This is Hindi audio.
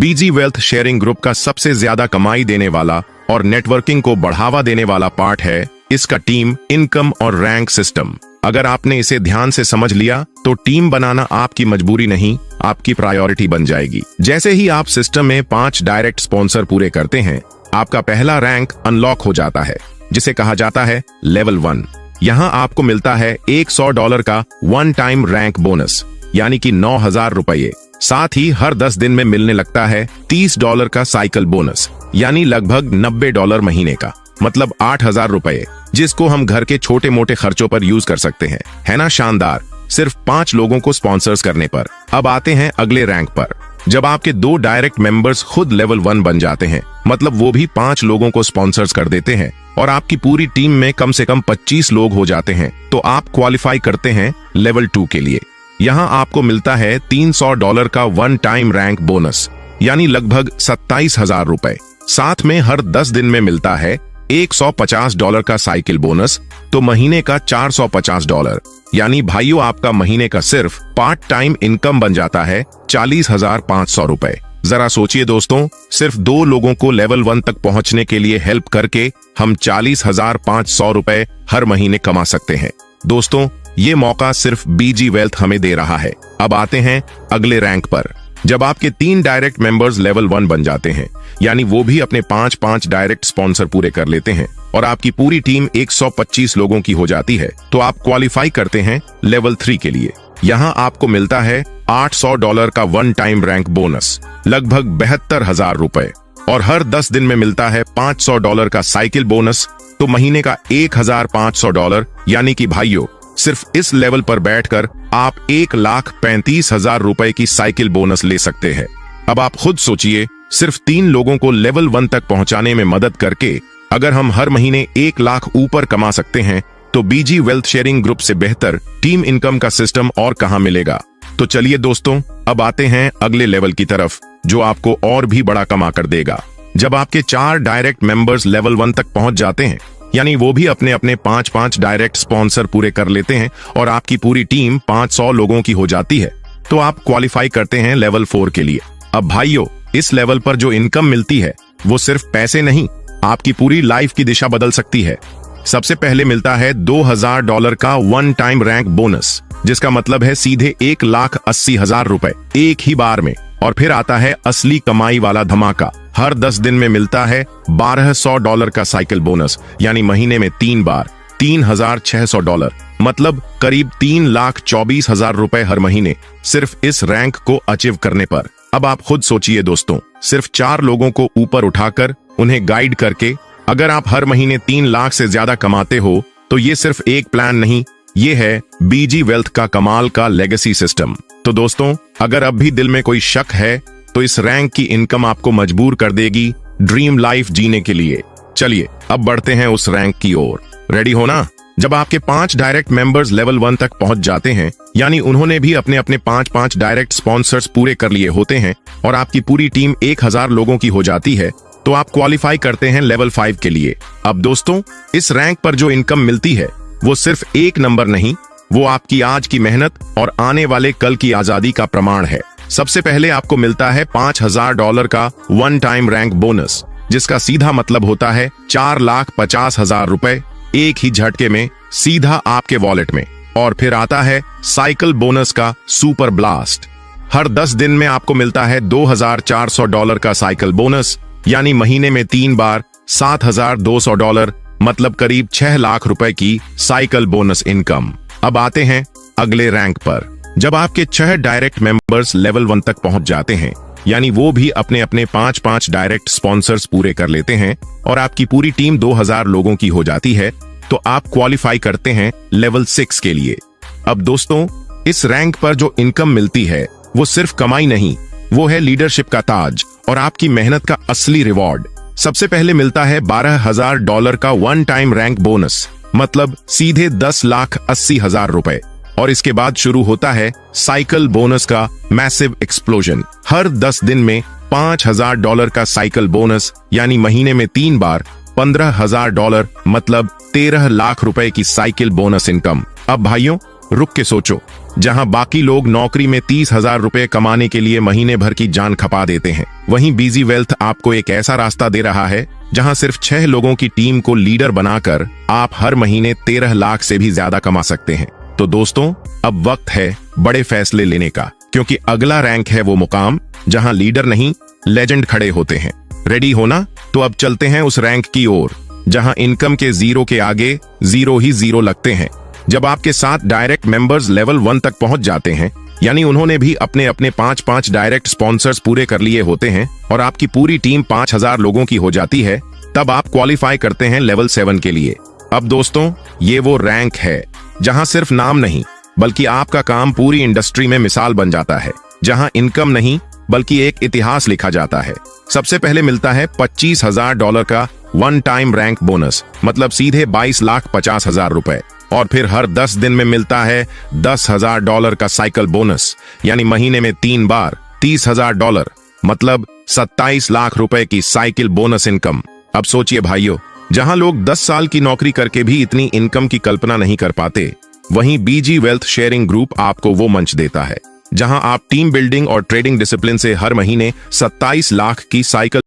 बीजी वेल्थ शेयरिंग ग्रुप का सबसे ज्यादा कमाई देने वाला और नेटवर्किंग को बढ़ावा देने वाला पार्ट है इसका टीम, इनकम और रैंक सिस्टम। अगर आपने इसे ध्यान से समझ लिया तो टीम बनाना आपकी मजबूरी नहीं, आपकी प्रायोरिटी बन जाएगी। जैसे ही आप सिस्टम में 5 डायरेक्ट स्पॉन्सर पूरे करते हैं, आपका पहला रैंक अनलॉक हो जाता है, जिसे कहा जाता है लेवल 1। यहाँ आपको मिलता है $100 का वन टाइम रैंक बोनस, यानी कि 9,000 रुपये। साथ ही हर 10 दिन में मिलने लगता है $30 का साइकिल बोनस, यानी लगभग $90 महीने का, मतलब 8,000 रुपये, जिसको हम घर के छोटे मोटे खर्चों पर यूज कर सकते हैं। है ना शानदार? सिर्फ 5 लोगों को स्पॉन्सर्स करने पर। अब आते हैं अगले रैंक पर। जब आपके 2 डायरेक्ट मेंबर्स खुद लेवल 1 बन जाते हैं, मतलब वो भी 5 लोगों को स्पॉन्सर्स कर देते हैं और आपकी पूरी टीम में कम से कम 25 लोग हो जाते हैं, तो आप क्वालिफाई करते हैं लेवल 2 के लिए। यहाँ आपको मिलता है $300 का वन टाइम रैंक बोनस, यानी लगभग 27,000 रुपए। साथ में हर 10 दिन में मिलता है $150 का साइकिल बोनस, तो महीने का $450, यानी भाइयों आपका महीने का सिर्फ पार्ट टाइम इनकम बन जाता है 40,500 रुपए। जरा सोचिए दोस्तों, सिर्फ 2 लोगों को लेवल 1 तक पहुंचने के लिए हेल्प करके हम 40,500 रुपए हर महीने कमा सकते हैं। दोस्तों, ये मौका सिर्फ बीजी वेल्थ हमें दे रहा है। अब आते हैं अगले रैंक पर। जब आपके 3 डायरेक्ट मेंबर्स लेवल 1 बन जाते हैं, यानी वो भी अपने 5 डायरेक्ट स्पॉन्सर पूरे कर लेते हैं और आपकी पूरी टीम 125 लोगों की हो जाती है, तो आप क्वालिफाई करते हैं लेवल 3 के लिए। यहाँ आपको मिलता है $800 का वन टाइम रैंक बोनस, लगभग 72,000 रुपए, और हर 10 दिन में मिलता है $500 का साइकिल बोनस, तो महीने का $1,500, यानी कि भाइयों सिर्फ इस लेवल पर बैठकर आप 1,35,000 रुपए की साइकिल बोनस ले सकते हैं। अब आप खुद सोचिए, सिर्फ 3 लोगों को लेवल 1 तक पहुंचाने में मदद करके अगर हम हर महीने 1 लाख ऊपर कमा सकते हैं, तो बीजी वेल्थ शेयरिंग ग्रुप से बेहतर टीम इनकम का सिस्टम और कहां मिलेगा। तो चलिए दोस्तों, अब आते हैं अगले लेवल की तरफ, जो आपको और भी बड़ा कमा कर देगा। जब आपके 4 डायरेक्ट मेंबर्स लेवल 1 तक पहुंच जाते हैं, यानी वो भी अपने अपने 5 डायरेक्ट स्पॉन्सर पूरे कर लेते हैं और आपकी पूरी टीम 500 लोगों की हो जाती है, तो आप क्वालिफाई करते हैं लेवल 4 के लिए। अब भाइयों, इस लेवल पर जो इनकम मिलती है वो सिर्फ पैसे नहीं, आपकी पूरी लाइफ की दिशा बदल सकती है। सबसे पहले मिलता है $2,000 का वन टाइम रैंक बोनस, जिसका मतलब है सीधे 1,80,000 रुपए एक ही बार में। और फिर आता है असली कमाई वाला धमाका। हर 10 दिन में मिलता है $1,200 का साइकिल बोनस, यानी महीने में 3 बार $3,600, मतलब करीब 3,24,000 रुपए हर महीने, सिर्फ इस रैंक को अचीव करने पर। अब आप खुद सोचिए दोस्तों, सिर्फ 4 लोगों को ऊपर उठाकर उन्हें गाइड करके अगर आप हर महीने 3 लाख से ज्यादा कमाते हो, तो ये सिर्फ एक प्लान नहीं, ये है बीजी वेल्थ का कमाल का लेगेसी सिस्टम। तो दोस्तों, अगर अब भी दिल में कोई शक है, तो इस रैंक की इनकम आपको मजबूर कर देगी ड्रीम लाइफ जीने के लिए। चलिए अब बढ़ते हैं उस रैंक की ओर। रेडी हो ना? जब आपके 5 डायरेक्ट मेंबर्स लेवल 1 तक पहुंच जाते हैं, यानी उन्होंने भी अपने अपने 5 डायरेक्ट स्पॉन्सर्स पूरे कर लिए होते हैं और आपकी पूरी टीम 1,000 लोगों की हो जाती है, तो आप क्वालिफाई करते हैं लेवल 5 के लिए। अब दोस्तों, इस रैंक पर जो इनकम मिलती है वो सिर्फ एक नंबर नहीं, वो आपकी आज की मेहनत और आने वाले कल की आजादी का प्रमाण है। सबसे पहले आपको मिलता है $5,000 का वन टाइम रैंक बोनस, जिसका सीधा मतलब होता है 4,50,000 रुपए एक ही झटके में सीधा आपके वॉलेट में। और फिर आता है साइकिल बोनस का सुपर ब्लास्ट। हर 10 दिन में आपको मिलता है $2,400 का साइकिल बोनस, यानी महीने में 3 बार $7,200, मतलब करीब 6 लाख रुपए की साइकिल बोनस इनकम। अब आते हैं अगले रैंक पर। जब आपके 6 डायरेक्ट मेंबर्स लेवल 1 तक पहुंच जाते हैं, यानी वो भी अपने अपने 5 डायरेक्ट स्पॉन्सर्स पूरे कर लेते हैं और आपकी पूरी टीम 2,000 लोगों की हो जाती है, तो आप क्वालिफाई करते हैं लेवल 6 के लिए। अब दोस्तों, इस रैंक पर जो इनकम मिलती है वो सिर्फ कमाई नहीं, वो है लीडरशिप का ताज और आपकी मेहनत का असली रिवॉर्ड। सबसे पहले मिलता है $12,000 का वन टाइम रैंक बोनस, मतलब सीधे 10,80,000 रुपए। और इसके बाद शुरू होता है साइकिल बोनस का मैसिव एक्सप्लोजन। हर 10 दिन में $5,000 का साइकिल बोनस, यानी महीने में 3 बार $15,000, मतलब 13 लाख रुपए की साइकिल बोनस इनकम। अब भाइयों रुक के सोचो, जहां बाकी लोग नौकरी में 30,000 रुपए कमाने के लिए महीने भर की जान खपा देते हैं, वहीं बीजी वेल्थ आपको एक ऐसा रास्ता दे रहा है जहां सिर्फ 6 लोगों की टीम को लीडर बनाकर आप हर महीने 13 लाख से भी ज्यादा कमा सकते हैं। तो दोस्तों, अब वक्त है बड़े फैसले लेने का, क्योंकि अगला रैंक है वो मुकाम जहां लीडर नहीं लेजेंड खड़े होते हैं। रेडी हो ना? तो अब चलते हैं उस रैंक की ओर जहां इनकम के जीरो के आगे जीरो ही जीरो लगते हैं। जब आपके साथ डायरेक्ट मेंबर्स लेवल 1 तक पहुंच जाते हैं, यानी उन्होंने भी अपने अपने 5-5 डायरेक्ट स्पॉन्सर्स पूरे कर लिए होते हैं और आपकी पूरी टीम 5,000 लोगों की हो जाती है, तब आप क्वालिफाई करते हैं लेवल 7 के लिए। अब दोस्तों, ये वो रैंक है जहां सिर्फ नाम नहीं बल्कि आपका काम पूरी इंडस्ट्री में मिसाल बन जाता है, जहां इनकम नहीं बल्कि एक इतिहास लिखा जाता है। सबसे पहले मिलता है $25,000 का वन टाइम रैंक बोनस, मतलब सीधे 22,50,000 रुपए। और फिर हर 10 दिन में मिलता है $10,000 का साइकिल बोनस, यानी महीने में 3 बार $30,000, मतलब 27 लाख रुपए की साइकिल बोनस इनकम। अब सोचिए भाइयों, जहां लोग 10 साल की नौकरी करके भी इतनी इनकम की कल्पना नहीं कर पाते, वहीं बीजी वेल्थ शेयरिंग ग्रुप आपको वो मंच देता है जहां आप टीम बिल्डिंग और ट्रेडिंग डिसिप्लिन से हर महीने 27 लाख की साइकिल